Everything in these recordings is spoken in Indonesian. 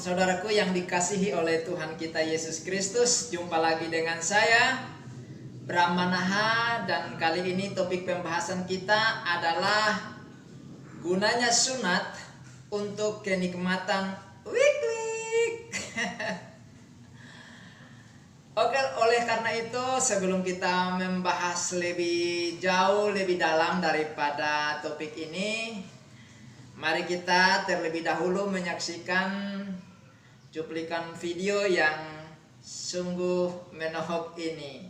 saudaraku yang dikasihi oleh Tuhan kita Yesus Kristus. Jumpa lagi dengan saya, Bram Manaha, dan kali ini topik pembahasan kita adalah gunanya sunat untuk kenikmatan wik-wik. Oke, oleh karena itu sebelum kita membahas lebih jauh, lebih dalam daripada topik ini, mari kita terlebih dahulu menyaksikan cuplikan video yang sungguh menohok ini.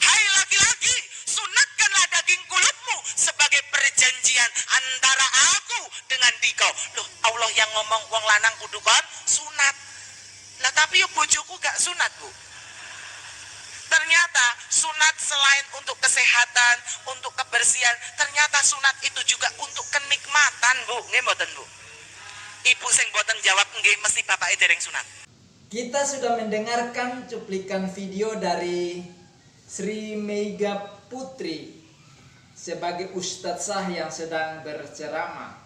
Hai laki-laki, sunatkanlah daging kulitmu sebagai perjanjian antara aku dengan dikau. Loh, Allah yang ngomong wong lanang kudu kon sunat. Lah tapi yo bojoku gak sunat, Bu. Ternyata sunat selain untuk kesehatan, untuk kebersihan, ternyata sunat itu juga untuk kenikmatan, Bu. Nggih mboten, Bu? Ibu sing boten jawab nggih mesti bapake dereng sunat. Kita sudah mendengarkan cuplikan video dari Sri Mega Putri sebagai ustadzah yang sedang berceramah.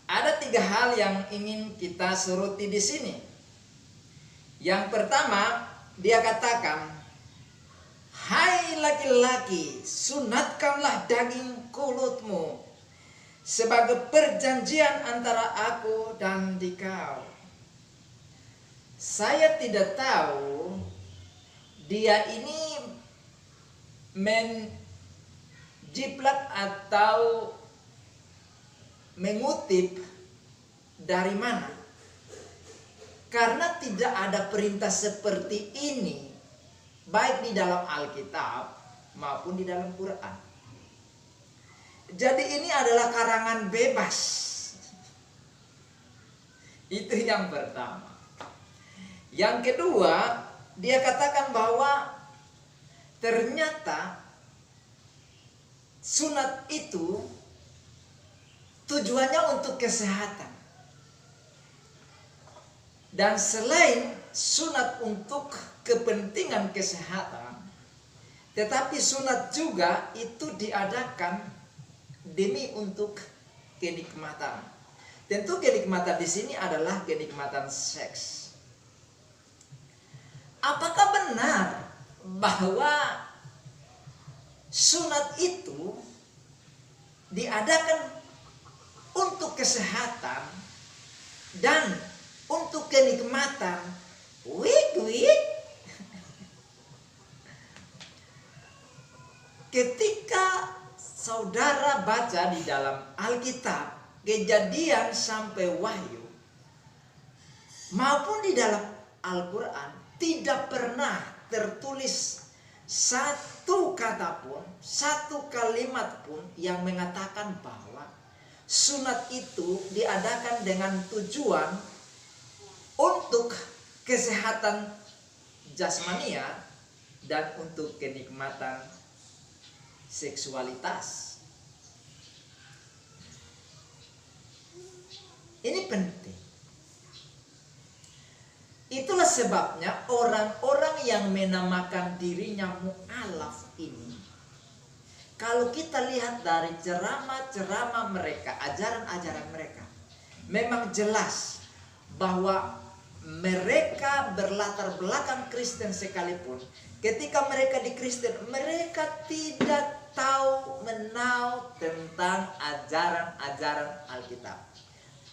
Ada 3 hal yang ingin kita soroti di sini. Yang pertama, dia katakan, "Hai laki-laki, sunatkanlah daging kulitmu sebagai perjanjian antara aku dan dikau." Saya tidak tahu dia ini menjiplak atau mengutip dari mana, karena tidak ada perintah seperti ini baik di dalam Alkitab maupun di dalam Quran. Jadi ini adalah karangan bebas. Itu yang pertama. Yang kedua, dia katakan bahwa ternyata sunat itu tujuannya untuk kesehatan. Dan selain sunat untuk kepentingan kesehatan, tetapi sunat juga itu diadakan demi untuk kenikmatan. Tentu kenikmatan di sini adalah kenikmatan seks. Apakah benar bahwa sunat itu diadakan untuk kesehatan dan untuk kenikmatan wik-wik? Ketika saudara baca di dalam Alkitab, Kejadian sampai Wahyu, maupun di dalam Al-Quran, tidak pernah tertulis satu kata pun, satu kalimat pun yang mengatakan bahwa sunat itu diadakan dengan tujuan untuk kesehatan jasmania dan untuk kenikmatan seksualitas. Ini penting. Itulah sebabnya orang-orang yang menamakan dirinya mu'alaf ini, kalau kita lihat dari ceramah-ceramah mereka, ajaran-ajaran mereka, memang jelas bahwa mereka berlatar belakang Kristen sekalipun, ketika mereka di Kristen, mereka tidak tahu menau tentang ajaran-ajaran Alkitab.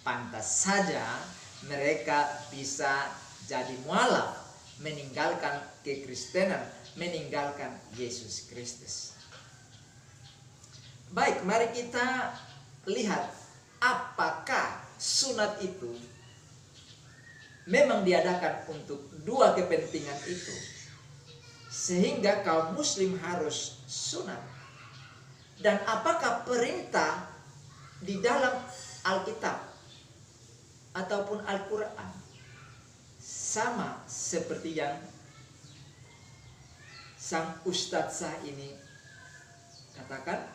Pantas saja mereka bisa jadi mualaf, meninggalkan kekristenan, meninggalkan Yesus Kristus. Baik, mari kita lihat apakah sunat itu memang diadakan untuk 2 kepentingan itu, sehingga kaum muslim harus sunat. Dan apakah perintah di dalam Alkitab ataupun Al-Quran sama seperti yang sang ustadzah ini katakan?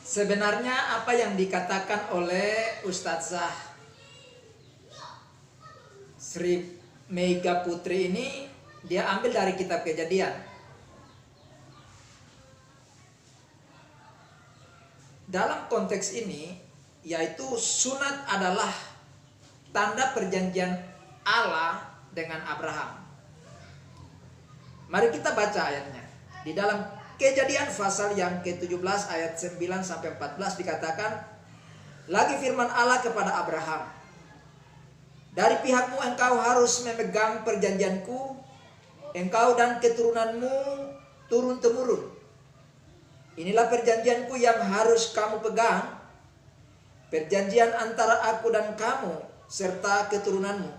Sebenarnya apa yang dikatakan oleh ustadzah Sri Mega Putri ini, dia ambil dari kitab Kejadian. dalam konteks ini, yaitu sunat adalah tanda perjanjian Allah dengan Abraham. Mari kita baca ayatnya. Di dalam Kejadian pasal yang ke-17 ayat 9 sampai 14 dikatakan, lagi firman Allah kepada Abraham, dari pihakmu engkau harus memegang perjanjianku, engkau dan keturunanmu turun-temurun. Inilah perjanjianku yang harus kamu pegang, perjanjian antara aku dan kamu serta keturunanmu,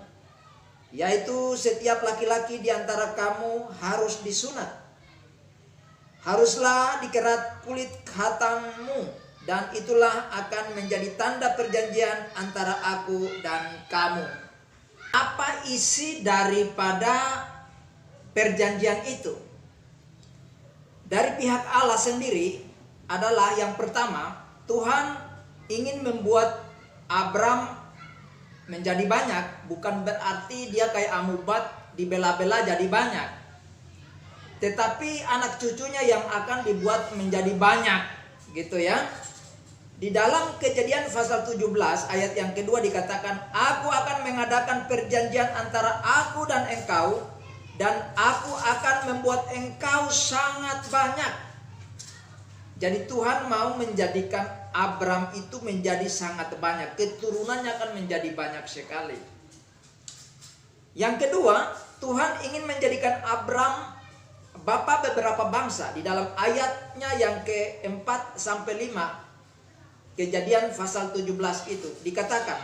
yaitu setiap laki-laki di antara kamu harus disunat. Haruslah dikerat kulit khatammu, dan itulah akan menjadi tanda perjanjian antara aku dan kamu. Apa isi daripada perjanjian itu? Dari pihak Allah sendiri adalah yang pertama, Tuhan ingin membuat Abram menjadi banyak. Bukan berarti dia kayak amubat dibela-bela jadi banyak, tetapi anak cucunya yang akan dibuat menjadi banyak, gitu ya. Di dalam Kejadian pasal 17 ayat yang kedua dikatakan, aku akan mengadakan perjanjian antara aku dan engkau, dan aku akan membuat engkau sangat banyak. Jadi Tuhan mau menjadikan Abram itu menjadi sangat banyak, keturunannya akan menjadi banyak sekali. Yang kedua, Tuhan ingin menjadikan Abram bapa beberapa bangsa. Di dalam ayatnya yang ke-4 sampai 5 Kejadian pasal 17 itu dikatakan,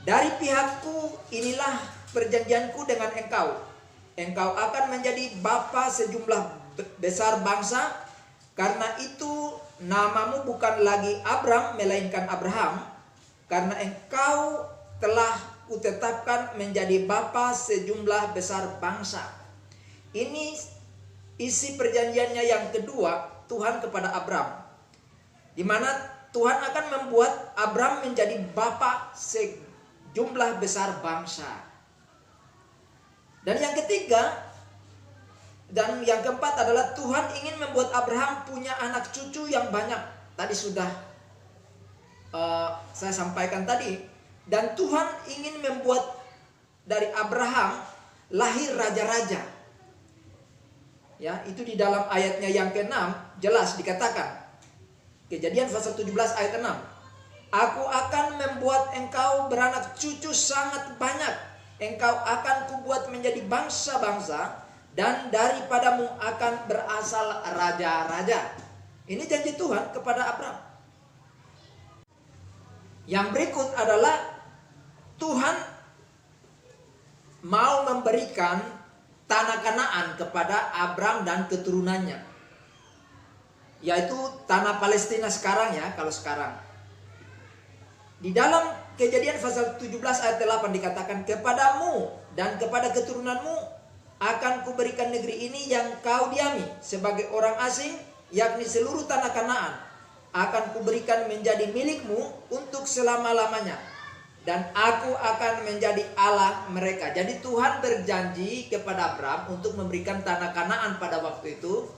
dari pihakku inilah perjanjianku dengan engkau. Engkau akan menjadi bapa sejumlah besar bangsa. Karena itu namamu bukan lagi Abram melainkan Abraham, karena engkau telah kutetapkan menjadi bapa sejumlah besar bangsa. Ini isi perjanjiannya yang kedua Tuhan kepada Abram, di mana Tuhan akan membuat Abram menjadi bapa sejumlah besar bangsa. Dan yang ketiga dan yang keempat adalah Tuhan ingin membuat Abraham punya anak cucu yang banyak. Tadi sudah saya sampaikan tadi. Dan Tuhan ingin membuat dari Abraham lahir raja-raja. Ya, itu di dalam ayatnya yang ke-6 jelas dikatakan. Kejadian pasal 17 ayat 6. Aku akan membuat engkau beranak cucu sangat banyak. Engkau akan kubuat menjadi bangsa-bangsa, dan daripadamu akan berasal raja-raja. Ini janji Tuhan kepada Abram. Yang berikut adalah Tuhan mau memberikan tanah Kanaan kepada Abram dan keturunannya, yaitu tanah Palestina sekarang ya, kalau sekarang. Di dalam Kejadian pasal 17 ayat 8 dikatakan, kepadamu dan kepada keturunanmu akan kuberikan negeri ini yang kau diami sebagai orang asing, yakni seluruh tanah Kanaan. Akan kuberikan menjadi milikmu untuk selama-lamanya, dan aku akan menjadi Allah mereka. Jadi Tuhan berjanji kepada Abram untuk memberikan tanah Kanaan pada waktu itu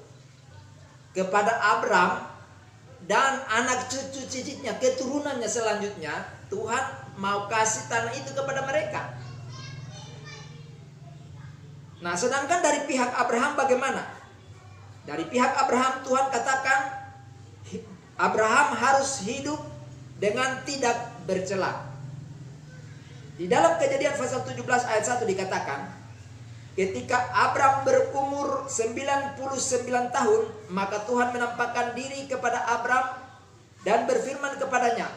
kepada Abram dan anak cucu cicitnya, keturunannya selanjutnya. Tuhan mau kasih tanah itu kepada mereka. Nah, sedangkan dari pihak Abraham bagaimana? Dari pihak Abraham Tuhan katakan Abraham harus hidup dengan tidak bercela. Di dalam Kejadian pasal 17 ayat 1 dikatakan, ketika Abram berumur 99 tahun, maka Tuhan menampakkan diri kepada Abram dan berfirman kepadanya,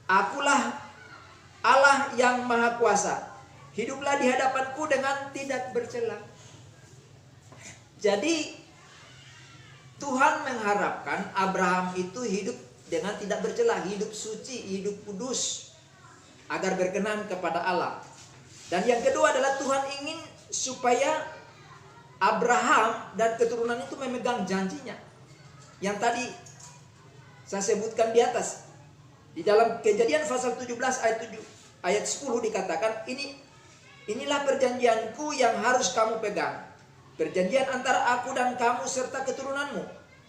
akulah Allah yang Maha Kuasa. Hiduplah di hadapanku dengan tidak bercela. Jadi Tuhan mengharapkan Abraham itu hidup dengan tidak bercela, hidup suci, hidup kudus, agar berkenan kepada Allah. Dan yang kedua adalah Tuhan ingin supaya Abraham dan keturunan itu memegang janjinya, yang tadi saya sebutkan di atas. Di dalam Kejadian pasal 17 ayat 10 dikatakan, inilah perjanjianku yang harus kamu pegang, perjanjian antara aku dan kamu serta keturunanmu,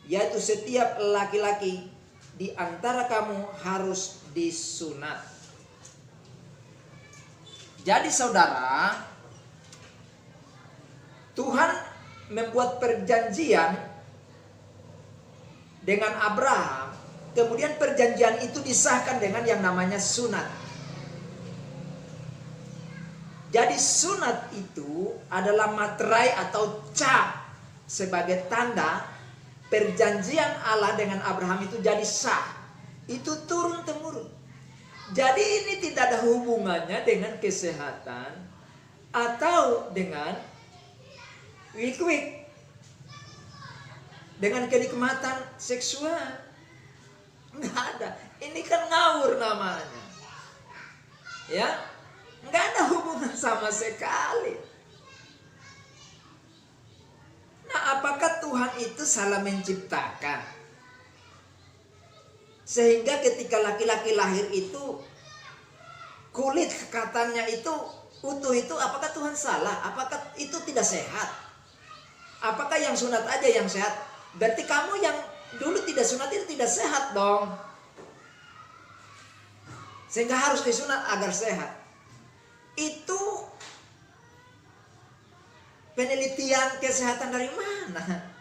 yaitu setiap laki-laki di antara kamu harus disunat. Jadi saudara, Tuhan membuat perjanjian dengan Abraham. Kemudian perjanjian itu disahkan dengan yang namanya sunat. Jadi sunat itu adalah materai atau cap sebagai tanda perjanjian Allah dengan Abraham itu jadi sah. Itu turun temurun. Jadi ini tidak ada hubungannya dengan kesehatan atau dengan wik-wik, dengan kenikmatan seksual. Enggak ada. Ini kan ngawur namanya. Ya, enggak ada hubungan sama sekali. Nah, apakah Tuhan itu salah menciptakan? Sehingga ketika laki-laki lahir itu kulit katanya itu utuh itu, apakah Tuhan salah? Apakah itu tidak sehat? Apakah yang sunat aja yang sehat? Berarti kamu yang dulu tidak sunat itu tidak sehat dong. Sehingga harus disunat agar sehat. Itu penelitian kesehatan dari mana?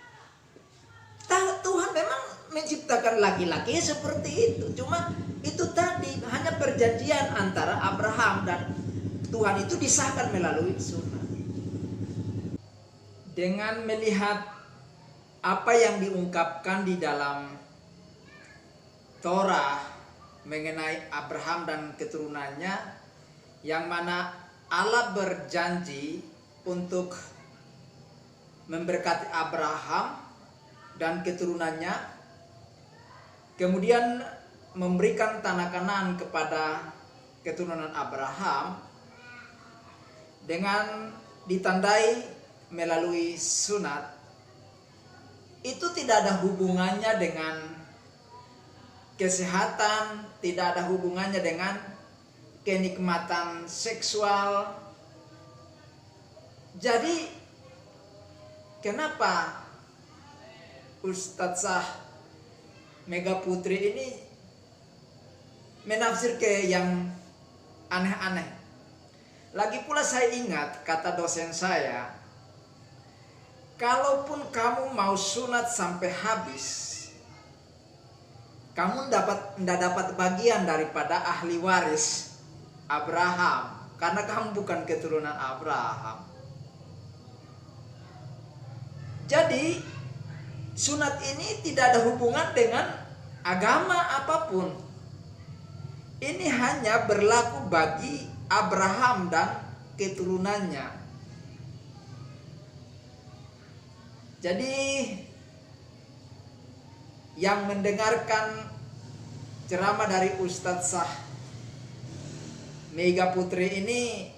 Tuhan memang menciptakan laki-laki seperti itu. Cuma itu tadi hanya perjanjian antara Abraham dan Tuhan itu disahkan melalui sunat. Dengan melihat apa yang diungkapkan di dalam Torah mengenai Abraham dan keturunannya, yang mana Allah berjanji untuk memberkati Abraham dan keturunannya, kemudian memberikan tanah Kanaan kepada keturunan Abraham dengan ditandai melalui sunat. Itu tidak ada hubungannya dengan kesehatan, tidak ada hubungannya dengan kenikmatan seksual. Jadi kenapa Ustadzah Mega Putri ini menafsir ke yang aneh-aneh? Lagi pula saya ingat kata dosen saya, kalaupun kamu mau sunat sampai habis, kamu tidak dapat bagian daripada ahli waris Abraham, karena kamu bukan keturunan Abraham. Jadi sunat ini tidak ada hubungan dengan agama apapun. Ini hanya berlaku bagi Abraham dan keturunannya. Jadi yang mendengarkan ceramah dari Ustadzah Mega Putri ini,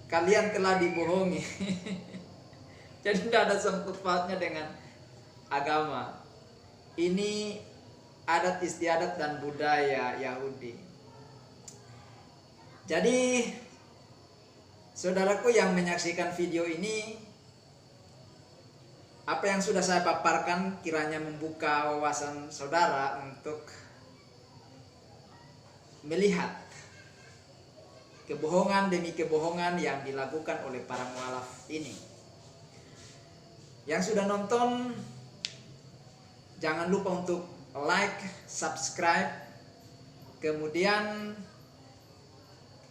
kalian telah dibohongi. Jadi tidak ada sangkut pautnya dengan agama. Ini adat istiadat dan budaya Yahudi. Jadi saudaraku yang menyaksikan video ini, apa yang sudah saya paparkan kiranya membuka wawasan saudara untuk melihat kebohongan demi kebohongan yang dilakukan oleh para mualaf ini. Yang sudah nonton, jangan lupa untuk like, subscribe, kemudian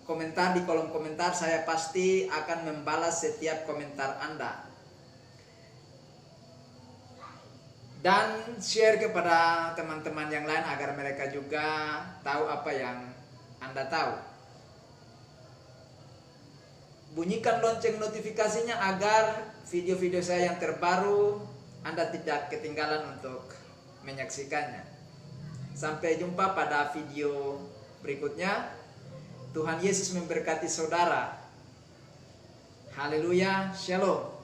komentar di kolom komentar. Saya pasti akan membalas setiap komentar Anda. Dan share kepada teman-teman yang lain agar mereka juga tahu apa yang Anda tahu. Bunyikan lonceng notifikasinya agar video-video saya yang terbaru Anda tidak ketinggalan untuk menyaksikannya. Sampai jumpa pada video berikutnya. Tuhan Yesus memberkati saudara. Haleluya, shalom.